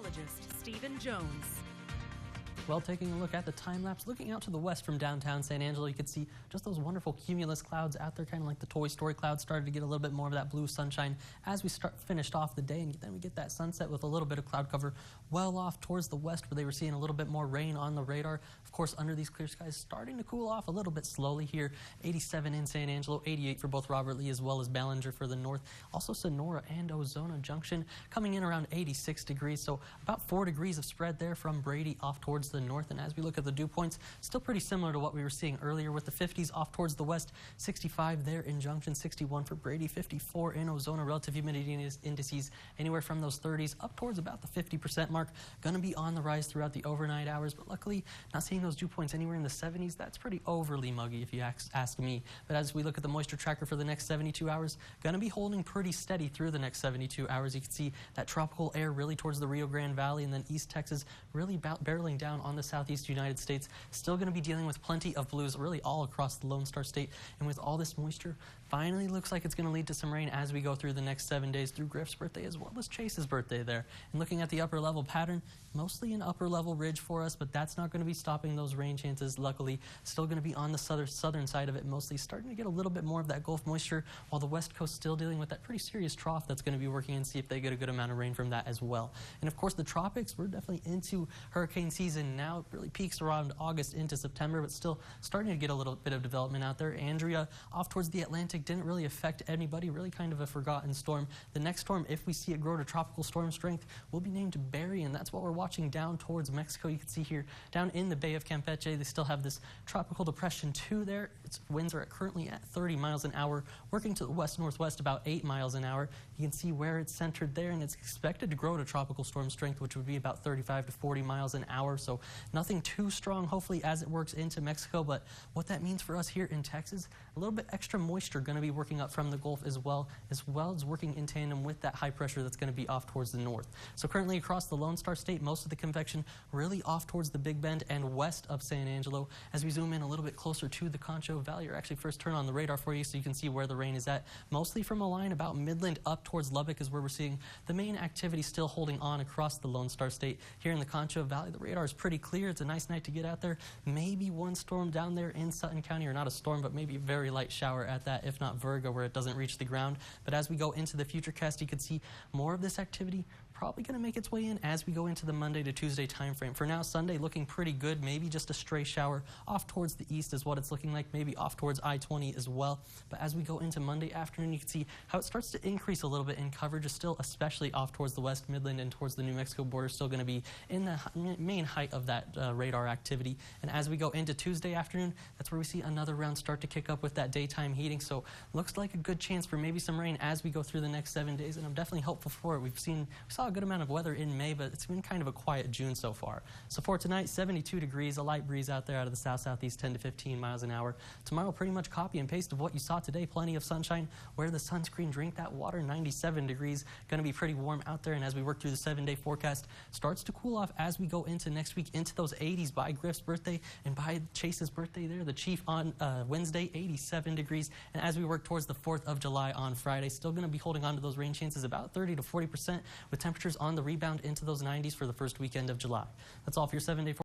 meteorologist, Stephen Jones. Well, taking a look at the time lapse, looking out to the west from downtown San Angelo, you can see just those wonderful cumulus clouds out there, kind of like the Toy Story clouds, started to get a little bit more of that blue sunshine as we finished off the day, and then we get that sunset with a little bit of cloud cover well off towards the west, where they were seeing a little bit more rain on the radar. Of course, under these clear skies, starting to cool off a little bit slowly here. 87 in San Angelo, 88 for both Robert Lee as well as Ballinger for the north. Also Sonora and Ozona Junction coming in around 86 degrees, so about 4 degrees of spread there from Brady off towards the north. And as we look at the dew points, still pretty similar to what we were seeing earlier with the 50s off towards the west. 65 there in Junction, 61 for Brady, 54 in Ozona. Relative humidity indices anywhere from those 30s up towards about the 50% mark. Going to be on the rise throughout the overnight hours, but luckily not seeing those dew points anywhere in the 70s. That's pretty overly muggy if you ask me. But as we look at the moisture tracker for the next 72 hours, going to be holding pretty steady through the next 72 hours. You can see that tropical air really towards the Rio Grande Valley, and then East Texas really barreling down on the southeast United States. Still going to be dealing with plenty of blues really all across the Lone Star State, and with all this moisture, finally looks like it's going to lead to some rain as we go through the next 7 days through Griff's birthday as well as Chase's birthday there. And looking at the upper level pattern, mostly an upper level ridge for us, but that's not going to be stopping those rain chances. Luckily, still going to be on the southern side of it, mostly starting to get a little bit more of that Gulf moisture, while the West Coast still dealing with that pretty serious trough that's going to be working, and see if they get a good amount of rain from that as well. And of course, the tropics, we're definitely into hurricane season now. It really peaks around August into September, but still starting to get a little bit of development out there. Andrea off towards the Atlantic didn't really affect anybody, really kind of a forgotten storm. The next storm, if we see it grow to tropical storm strength, will be named Barry, and that's what we're watching down towards Mexico. You can see here down in the Bay of Campeche, they still have this tropical depression 2 there. Its winds are currently at 30 miles an hour, working to the west-northwest about 8 miles an hour. You can see where it's centered there, and it's expected to grow to tropical storm strength, which would be about 35 to 40 miles an hour, so nothing too strong, hopefully, as it works into Mexico. But what that means for us here in Texas, a little bit extra moisture going to be working up from the Gulf as well as working in tandem with that high pressure that's going to be off towards the north. So currently across the Lone Star State, most of the convection really off towards the Big Bend and west of San Angelo. As we zoom in a little bit closer to the Concho Valley, or actually first turn on the radar for you so you can see where the rain is at, mostly from a line about Midland up towards Lubbock is where we're seeing the main activity still holding on across the Lone Star State. Here in the Concho Valley, the radar is pretty clear. It's a nice night to get out there. Maybe one storm down there in Sutton County, or not a storm, but maybe a very light shower at that, if not Virgo, where it doesn't reach the ground. But as we go into the futurecast, you can see more of this activity probably going to make its way in as we go into the Monday to Tuesday time frame. For now, Sunday looking pretty good. Maybe just a stray shower off towards the east is what it's looking like, maybe off towards I-20 as well. But as we go into Monday afternoon, you can see how it starts to increase a little bit in coverage. Is still especially off towards the West Midland and towards the New Mexico border, still going to be in the main height of that radar activity. And as we go into Tuesday afternoon, that's where we see another round start to kick up with that daytime heating. So looks like a good chance for maybe some rain as we go through the next 7 days, and I'm definitely hopeful for it. We saw a good amount of weather in May, but it's been kind of a quiet June so far. So for tonight, 72 degrees, a light breeze out there out of the south-southeast, 10 to 15 miles an hour. Tomorrow, pretty much copy and paste of what you saw today. Plenty of sunshine. Wear the sunscreen, drink that water. 97 degrees, going to be pretty warm out there. And as we work through the 7-day forecast, starts to cool off as we go into next week, into those 80s by Griff's birthday and by Chase's birthday there, the Chief, on Wednesday, 87 degrees. And as we work towards the 4th of July on Friday, still going to be holding on to those rain chances, about 30 to 40%, with temperatures on the rebound into those 90s for the first weekend of July. That's all for your 7-day forecast.